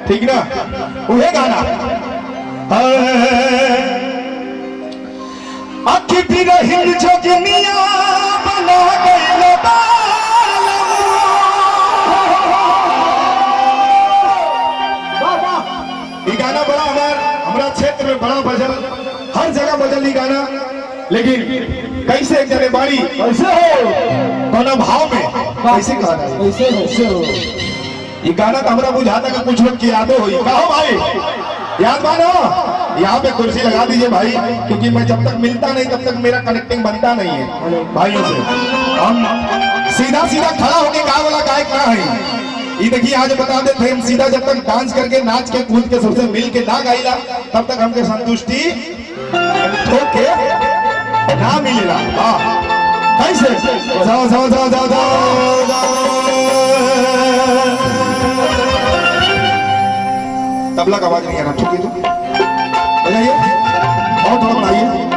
ठीक ना वही गाना आखी भी रही जोगिनिया बना गइल गाना बड़ा हमारा क्षेत्र में बड़ा बजल हर जगह बजल ही गाना। लेकिन कैसे एक जने बाड़ी कैसे हो कोना भाव में कैसे गाना कैसे हो ये गाना तो हमरा बुझाता कि कुछ लोग की यादों हुई कहो भाई याद मानो यहाँ पे कुर्सी लगा दीजिए भाई क्योंकि मैं जब तक मिलता नहीं तब तक मेरा कनेक्टिंग बनता नहीं है भाइयों से। हम सीधा सीधा खड़ा होके गा वाला गायक ना है ये देखिए आज बता देते हैं सीधा जब तक डांस करके नाच के कूद के सबसे मिल के ना गाइला तब तक हमके संतुष्टि ठोक के ना मिलेगा। कैसे जाओ जाओ जाओ जाओ जाओ तबला का आवाज नहीं आ रहा ठीक है तो बजाइए और थोड़ा बढ़ाइए।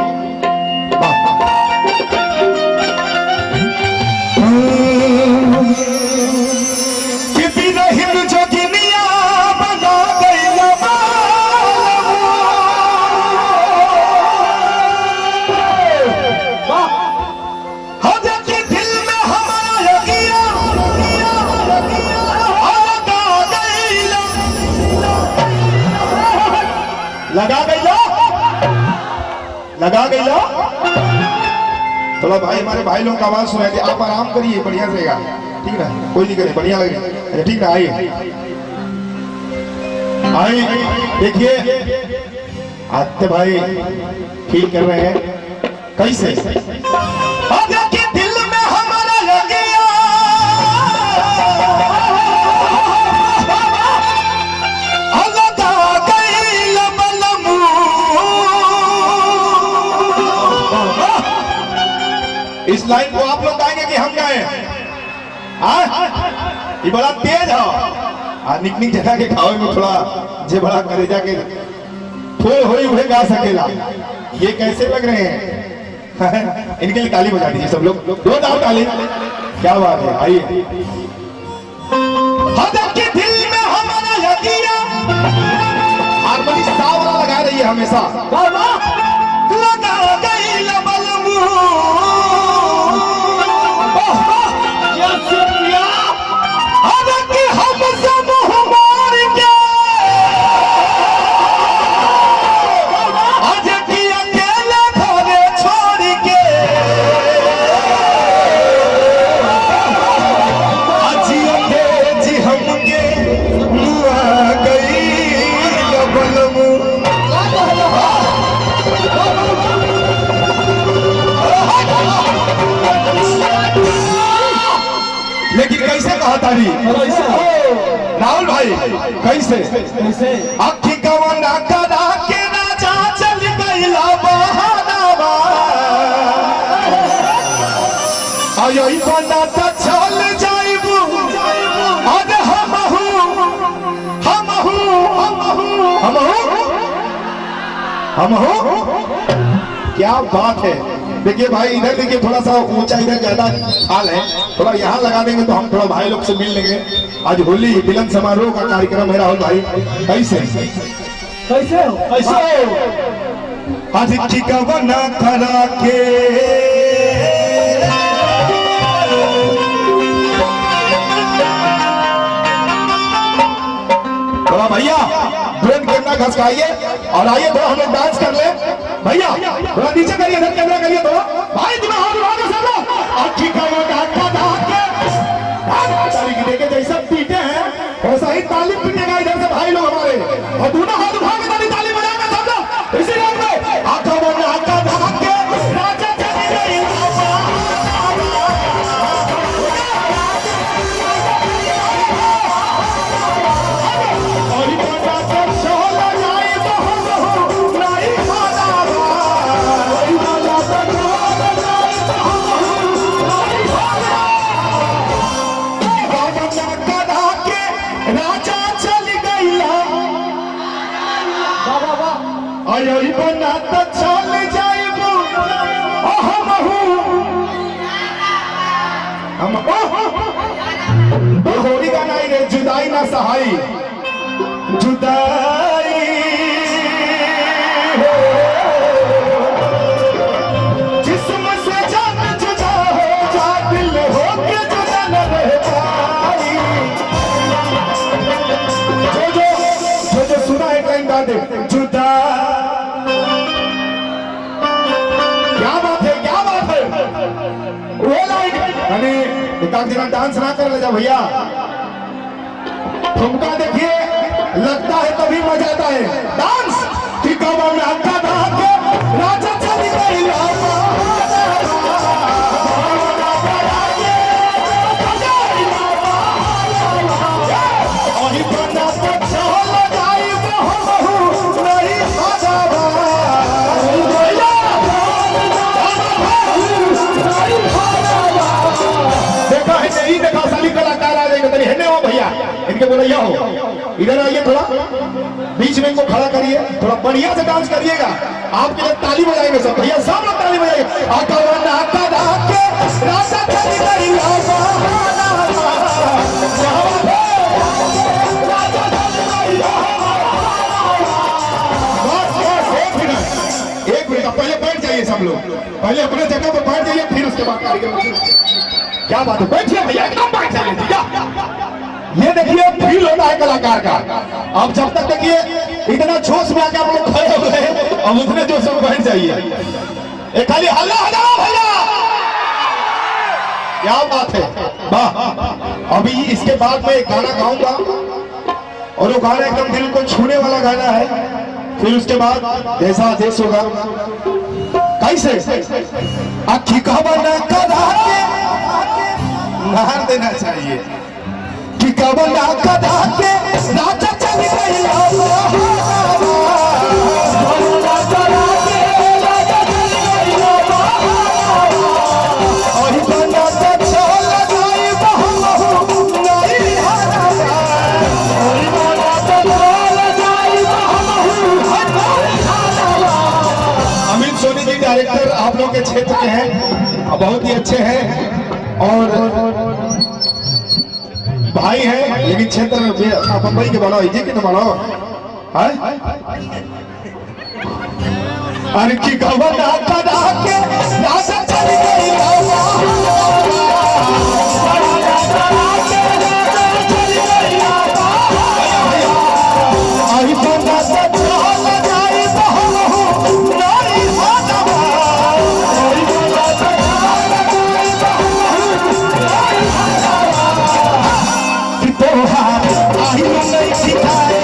लगा गई लो थोड़ा भाई हमारे भाई लोगों का आवाज सुनाई दे आप आराम करिए बढ़िया से गा ठीक है कोई नहीं करे बढ़िया लगे अच्छा ठीक है आइए आइए देखिए आते भाई फील कर रहे हैं कैसे दिल में हमारा लगे इस लाइन को आप लोग गाएंगे कि हम गाएं? ये बड़ा तेज है निक निक जगह के खाओ में थोड़ा जे बड़ा करेजा के थोड़ होई हुए गा सकेला ये कैसे लग रहे हैं इनके लिए ताली बजा दीजिए सब लोग दो दाव ताली क्या बात है आइए। दिल में हमारा यकीया हारमोनी सा वाला लगा रही है हमेशा लगा गई राहुल भाई कैसे आखी गवाना करा के राजा चल गईला बहानावा आयो ई बना त चल जाइबू अरे हम क्या बात है। देखिए भाई इधर देखिए थोड़ा सा ऊंचा इधर ज्यादा हाल है थोड़ा यहाँ लगा देंगे तो हम थोड़ा भाई लोग से मिल लेंगे। आज होली मिलन समारोह का कार्यक्रम है राहुल भाई कैसे कैसे आज ठिकाना करा के थोड़ा भैया ब्रेन कैमरा घसकाइए और आइए थोड़ा हम लोग डांस कर ले भैया थोड़ा नीचे करिए इधर कैमरा करिए थोड़ा भाई तुम्हें हाथ उठा के सब लोग और ठिकाना करा के ताली की देखे जैसा पीटे हैं वैसा ही ताली पीटेगा इधर से भाई लोग हमारे और दोनों हाथ उठा के ताली बजाएंगे सब लोग इसी रात में आंखों में आंखा धाक के राजा चली गई बना तो चल जाइबू हम होली का नहीं रे जुदाई ना सहाई जुदाई हो, जिस्म से जान जुदा हो जा, दिल हो के जुदा न रह पाई। जो सुना है कहीं गा दे जुदा। क्या बात है, क्या बात है। वो लाइक अरे एक जरा डांस ना कर ले जा भैया, ठुमका देखिए, लगता है तभी मजा आता है। डांस कि कब में हक्का धाके राजा चली गई देखा है नहीं देखा, साली कलाकार आ जाएंगे तेरी है हो भैया, इनके बोले यह हो, इधर आइए, थोड़ा बीच में इनको खड़ा करिए, थोड़ा बढ़िया से डांस करिएगा। आपके लिए ताली बजाएंगे सब भैया, सब लोग ताली बजाएंगे। एक मिनट पहले बैठ जाइए सब लोग, पहले अपने जगह पर बैठ जाइए, फिर उसके बाद कार्यक्रम। क्या बात है, बैठिए भैया, एकदम बैठ जाइए। ये देखिए फील होता है कलाकार का। अब जब तक देखिए इतना जोश में आके आप लोग खड़े हो गए, अब उतने जोश में बैठ जाइए। एक खाली हल्ला हल्ला भैया, क्या बात है, वाह। अभी इसके बाद मैं एक गाना गाऊंगा और वो गाना एकदम दिल को छूने वाला गाना है। फिर उसके बाद जैसा आदेश होगा कैसे अखी का बना करा के नहार देना चाहिए कि कबला कदा के राजा चल गई अमित सोनी जी डायरेक्टर आप लोग के क्षेत्र के हैं, बहुत ही अच्छे हैं और भाई है, लेकिन क्षेत्र में मुंबई के बनाओ, इजे के तो बनाओ। अरे की गवना कदा के राजा चल गई आई बंदा से चल जाई बहू नहीं हादवा तोहार आई नहीं सिखाए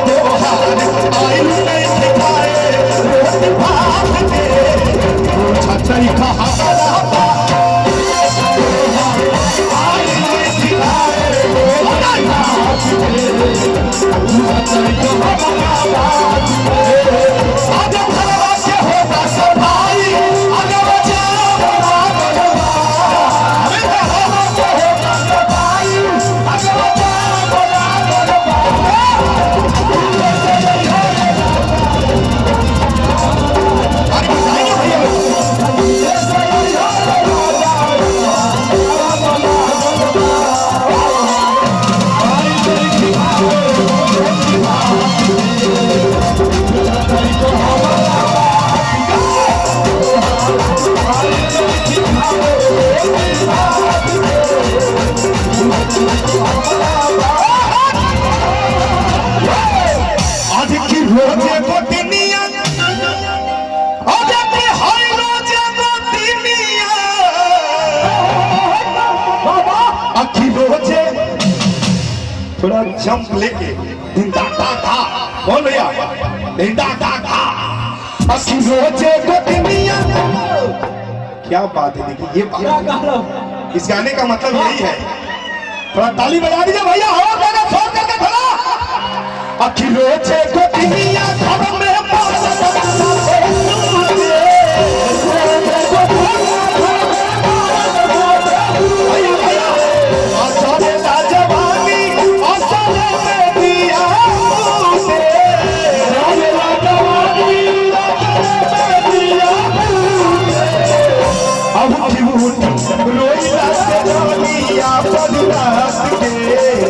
तोहार आई नहीं सिखाए रोटी भात के छतरी कहा आई नहीं सिखाए आज भरवा के होता सफाई आज बचा आज की रोजे गोतिनिया आज की हर रोजे गोतिनिया आखी रोजे थोड़ा जंप लेके दिंदा दा बोल भैया दिंदा दा आखी रोजे गोतिनिया। क्या बात है, देखिए ये इस गाने का मतलब यही है। थोड़ा ताली बजा दीजिए भैया, हवा गाना छोड़ करके खड़ा। आखी रोजे गोतिनिया घर में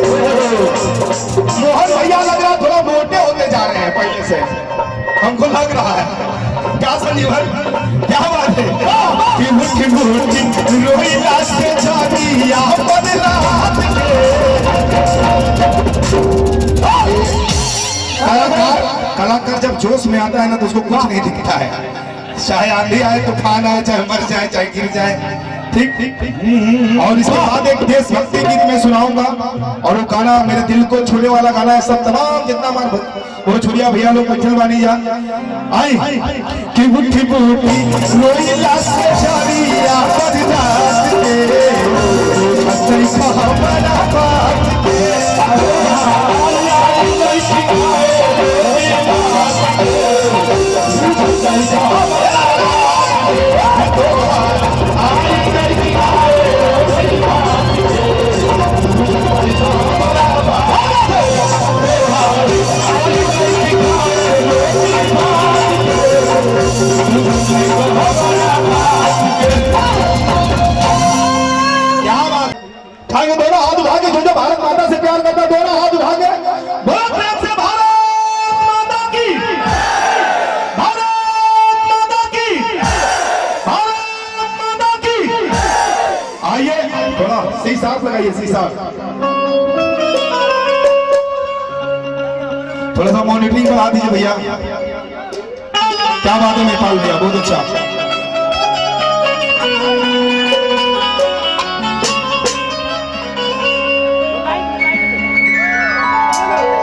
रोई लग रहा है। क्या संजीव भाई, क्या बात है कि मुट्ठी मुट्ठी रोई लाश के जानी या बदरात के। कलाकार जब जोश में आता है ना तो उसको कुछ नहीं दिखता है, चाहे आंधी आए तूफान आए, चाहे मर जाए चाहे गिर जाए। ठीक ठीक। और इसके बाद एक देशभक्ति गीत मैं सुनाऊंगा और वो गाना मेरे दिल को छूने वाला गाना है। सब तमाम जितना मार वो छुड़िया भैया लोग बैठल बानी जा आई कि मुट्ठी मुट्ठी रोई लाश के जानी या बदरात के छतरी कहा बना बात के। दोनों हाथ उठा के, जो भारत माता से प्यार करता दोनों हाथ उठा के बहुत प्रेम से भारत माता की, भारत माता की, भारत माता की। आइए थोड़ा सी साथ लगाइए, सी साथ थोड़ा सा मॉनिटरिंग करा दीजिए भैया। क्या बात है नेपाल भैया, बहुत अच्छा।